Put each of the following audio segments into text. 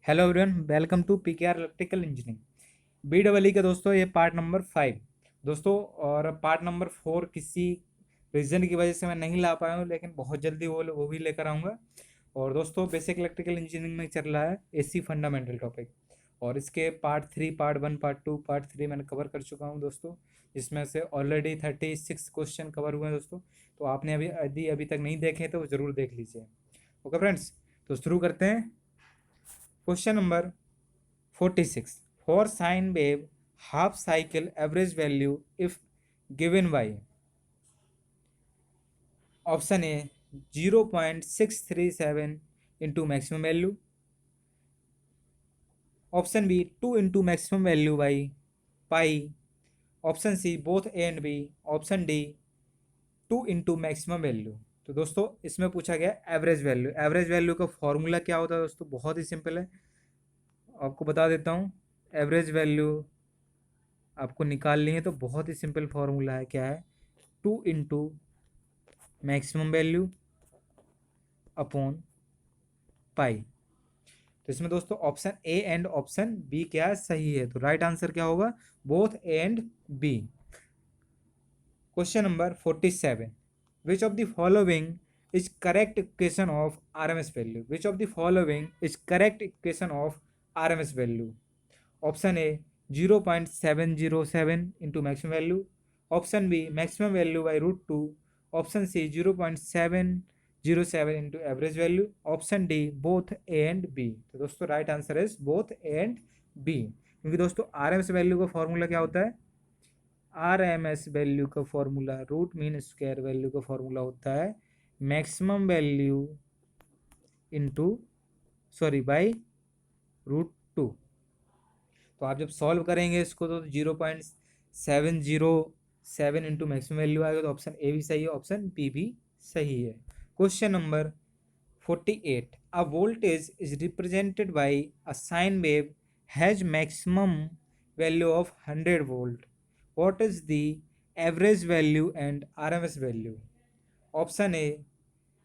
Hello everyone, welcome to PKR electrical engineering B double E का दोस्तों ये part number 5 दोस्तों। और पार्ट नंबर 4 किसी रीज़न की वजह से मैं नहीं ला पाया हूँ, लेकिन बहुत जल्दी वो भी लेकर आऊँगा। और दोस्तों बेसिक इलेक्ट्रिकल इंजीनियरिंग में चल रहा है एसी फंडामेंटल टॉपिक, और इसके पार्ट 3 पार्ट 1 पार्ट 2 पार्ट 3 मैंने कवर कर चुका हूँ दोस्तों, जिसमें से ऑलरेडी 36 क्वेश्चन कवर हुए हैं दोस्तों। तो आपने अभी तक नहीं देखे तो ज़रूर देख लीजिए। ओके फ्रेंड्स, तो शुरू करते हैं। Question number 46, for sine wave half cycle average value if given by option A 0.637 into maximum value, option B 2 into maximum value by pi, option C both A and B, option D 2 into maximum value. तो दोस्तों इसमें पूछा गया average value. Average value का formula क्या होता है दोस्तों? बहुत ही सिंपल है, आपको बता देता हूँ। एवरेज वैल्यू आपको निकालनी है तो बहुत ही सिंपल फॉर्मूला है, क्या है? 2 into maximum value upon pi. तो इसमें दोस्तों option A and option B क्या है? सही है। तो राइट आंसर क्या होगा? Both A and B. Question number 47, which of the following is correct equation of RMS value? Which of the following is correct equation of RMS value? Option A 0.707 into maximum value, option B maximum value by √2, option C 0.707 into average value, option D both A and B. तो दोस्तों right answer is both A and B, क्योंकि दोस्तों RMS value का formula क्या होता है? RMS value का formula, root mean square value का फॉर्मूला होता है मैक्सिमम वैल्यू इंटू बाई √2। तो आप जब सॉल्व करेंगे इसको तो 0.707 इंटू मैक्सिमम वैल्यू आएगा। तो ऑप्शन ए भी सही है, ऑप्शन बी भी सही है। Question number 48, a voltage is represented by a sine wave has maximum value of 100 volt, what is the average value and RMS value? Option A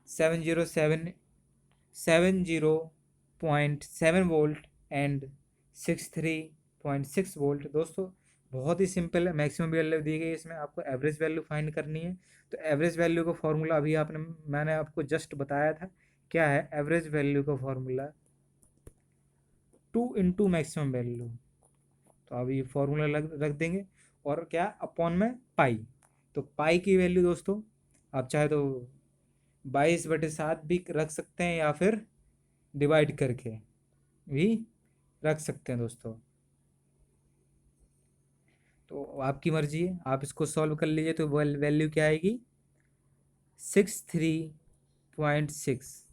707 volt and 63.6 volt. दोस्तों बहुत ही simple है, maximum value दी गई है, इसमें आपको average value find करनी है। तो एवरेज वैल्यू का फॉर्मूला अभी मैंने आपको जस्ट बताया था, क्या है एवरेज वैल्यू का फॉर्मूला? 2 into maximum value. तो अभी ये फॉर्मूला रख देंगे, और क्या अपॉन में पाई। तो पाई की वैल्यू दोस्तों आप चाहे तो 22/7 भी रख सकते हैं, या फिर डिवाइड करके भी रख सकते हैं दोस्तों। तो आपकी मर्जी है, आप इसको सॉल्व कर लीजिए। तो वैल्यू क्या आएगी? 63.6,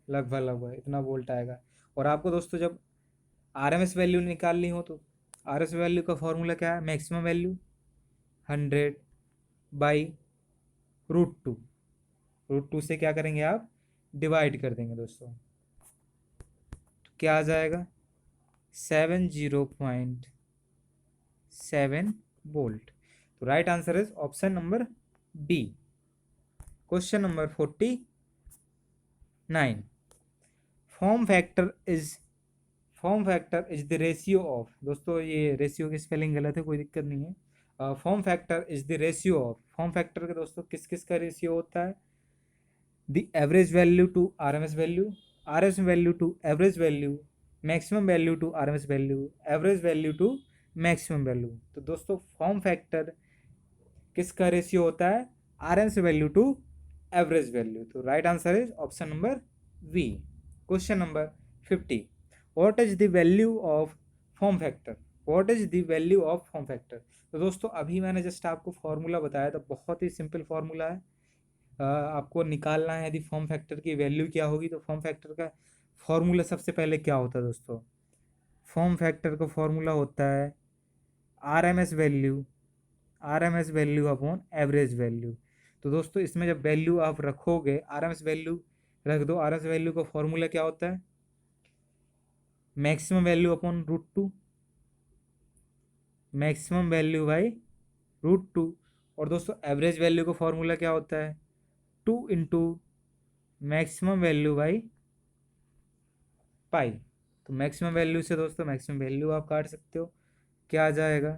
लगभग इतना वोल्ट आएगा। और आपको दोस्तों जब आरएमएस वैल्यू निकालनी हो तो आरएमएस वैल्यू का फॉर्मूला क्या है? Maximum value 100 by √2। √2 से क्या करेंगे आप? डिवाइड कर देंगे दोस्तों। तो क्या आ जाएगा? 70.7 वोल्ट। तो right answer is option number B. Question number 49, form factor is the ratio of. दोस्तों ये रेशियो की स्पेलिंग गलत है, कोई दिक्कत नहीं है। Form factor is the ratio of. Form factor का दोस्तों किस किस का रेशियो होता है? The average value to RMS value, RMS value to average value, maximum value to RMS value, average value to maximum value. तो दोस्तों फॉर्म फैक्टर किसका रेशियो होता है? RMS value to average value. तो right answer is option number B. Question number 50, what is the value of form factor? What is the value of form factor? तो दोस्तों अभी मैंने जस्ट आपको formula बताया था, बहुत ही सिंपल फॉर्मूला है। आपको निकालना है यदि फॉर्म फैक्टर की वैल्यू क्या होगी। तो फॉर्म फैक्टर का फॉर्मूला सबसे पहले क्या होता है दोस्तों? फॉर्म फैक्टर का फॉर्मूला होता है RMS value upon average value. तो दोस्तों इसमें जब वैल्यू आप रखोगे, आरएमएस वैल्यू रख दो। आरएमएस वैल्यू का फॉर्मूला क्या होता है? Maximum value upon √2, maximum value by √2। और दोस्तों एवरेज वैल्यू का फॉर्मूला क्या होता है? 2 into maximum value by pi. तो मैक्सिमम वैल्यू से दोस्तों मैक्सिमम वैल्यू आप काट सकते हो, क्या आ जाएगा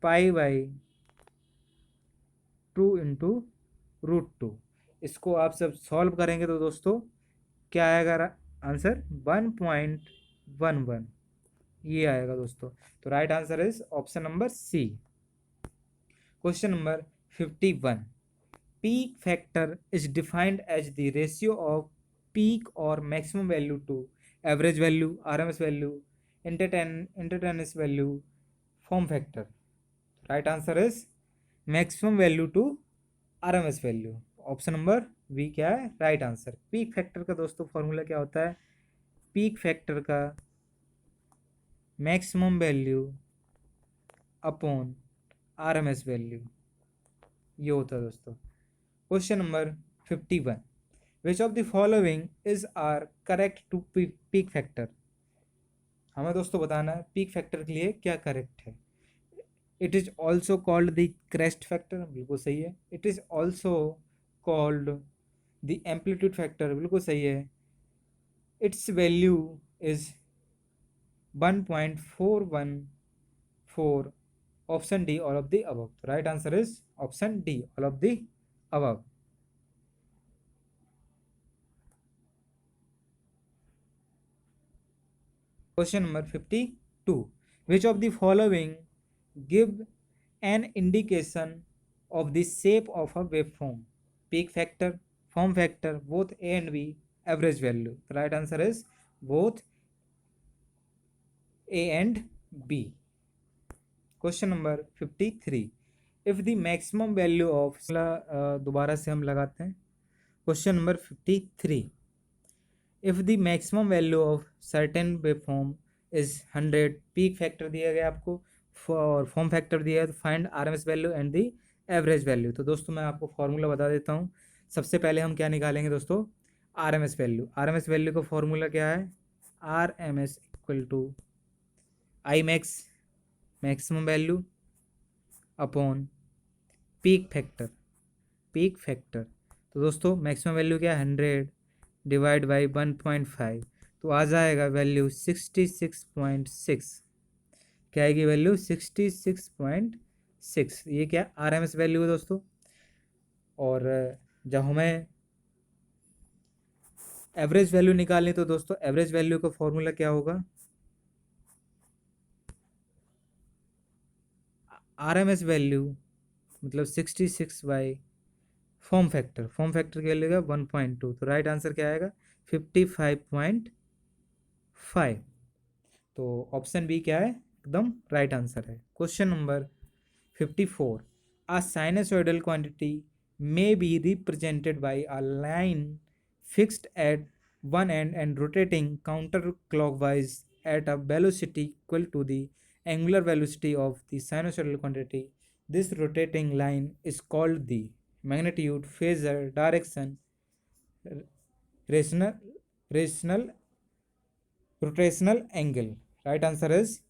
π/2 × √2। इसको आप सब सॉल्व करेंगे तो दोस्तों क्या आएगा आंसर 1.11, ये आएगा दोस्तों। तो right answer is option number C. Question number 51, peak factor is defined as the ratio of peak or maximum value to average value, RMS value, intertennis value, form factor. Right answer is maximum value to RMS value. Option number B क्या है right answer. Peak factor का दोस्तों formula क्या होता है, peak factor का maximum value upon RMS value, ये होता है दोस्तों। Question number 51, which of the following is are correct to peak factor. हमें दोस्तों बताना है पीक फैक्टर के लिए क्या करेक्ट है। It is also called the crest factor, बिल्कुल सही है। It is also called the amplitude factor, बिल्कुल सही है। It's value is 1.414, option D all of the above. Right answer is option D all of the above. Question number 52, which of the following give an indication of the shape of a waveform? Peak factor, form factor, both A and B, average value. The right answer is both A and B. Question number 53, if the maximum value of दोबारा से हम लगाते हैं। Question number 53, if the maximum value of certain waveform is 100, peak factor दिया गया आपको और form factor दिया है, तो find RMS value and the average value. तो दोस्तों मैं आपको फॉर्मूला बता देता हूँ। सबसे पहले हम क्या निकालेंगे दोस्तों, आरएमएस वैल्यू। आरएमएस वैल्यू का फॉर्मूला क्या है, RMS equal to I max, maximum value upon peak factor, peak factor. तो दोस्तों मैक्सिमम वैल्यू क्या है 100 डिवाइड बाई 1.5, तो आ जाएगा वैल्यू 66.6। क्या आएगी वैल्यू 66.6। ये क्या आरएमएस वैल्यू है दोस्तों। और जब हमें एवरेज वैल्यू निकालनी तो दोस्तों एवरेज वैल्यू का फॉर्मूला क्या होगा, आरएमएस वैल्यू मतलब 66 by form factor, form factor क्या लेगा 1.2, तो राइट आंसर क्या आएगा 55.5। तो ऑप्शन बी क्या है एकदम राइट आंसर है। Question number 54, a sinusoidal quantity may be represented by a line fixed at one end and rotating counterclockwise at a velocity equal to the angular velocity of the sinusoidal quantity. This rotating line is called the magnitude, phasor, direction, rational, rational rotational angle. Right answer is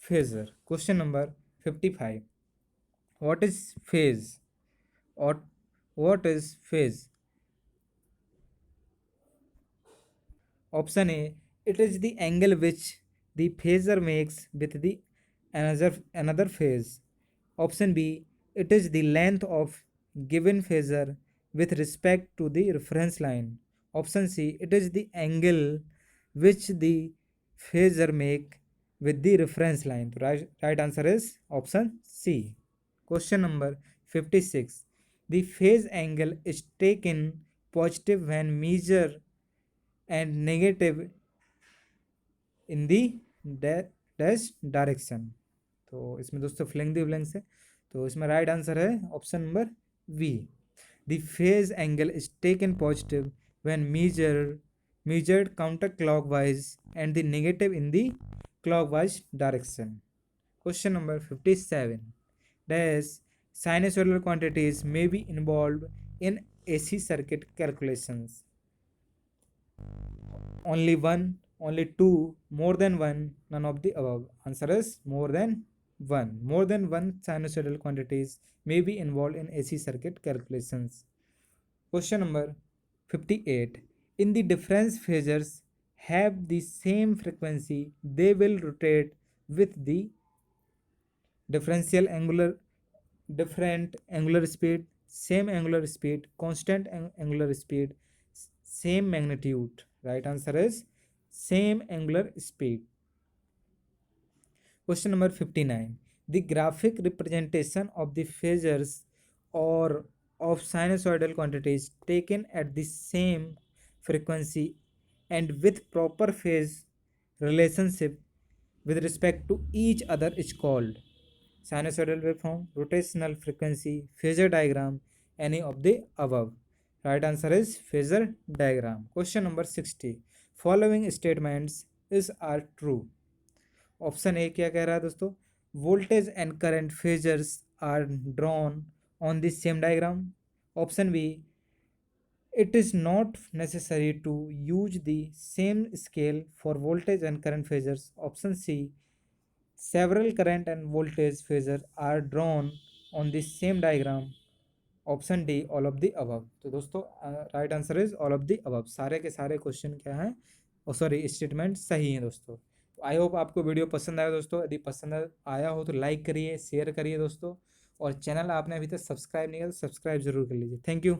phasor. Question number 55, what is phase or what is phase? Option A, it is the angle which the phasor makes with the another phase. Option B, it is the length of given phasor with respect to the reference line. Option C, it is the angle which the phasor make with the reference line. So right answer is option C. Question number 56, the phase angle is taken positive when measured and negative in the dash direction. तो इसमें दोस्तों फ्लैंग the blank से, तो इसमें right answer है option number B. The phase angle is taken positive when measured counterclockwise and the negative in the clockwise direction. Question number 57, dash sinusoidal quantities may be involved in AC circuit calculations. Only one, only two, more than one, none of the above. Answer is more than one. More than one sinusoidal quantities may be involved in AC circuit calculations. Question number 58, in the difference phasors have the same frequency, they will rotate with the differential angular different angular speed, same angular speed, constant angular speed, same magnitude. Right answer is same angular speed. Question number 59. The graphic representation of the phasors or of sinusoidal quantities taken at the same frequency and with proper phase relationship with respect to each other is called sinusoidal waveform, rotational frequency, phasor diagram, any of the above. Right answer is phasor diagram. Question number 60. Following statements is are true. Option A क्या कह रहा है दोस्तों, voltage and current phasors are drawn on the same diagram. Option B, it is not necessary to use the same scale for voltage and current phasors. Option C, several current and voltage phasors are drawn on the same diagram. Option D, all of the above. तो दोस्तों right answer is all of the above. सारे के सारे question क्या हैं, और sorry statement सही हैं दोस्तों. आई होप आपको वीडियो पसंद आया दोस्तों. यदि पसंद आया हो तो लाइक करिए, शेयर करिए दोस्तों, और चैनल आपने अभी तक सब्सक्राइब नहीं किया तो सब्सक्राइब जरूर कर लीजिए. Thank you.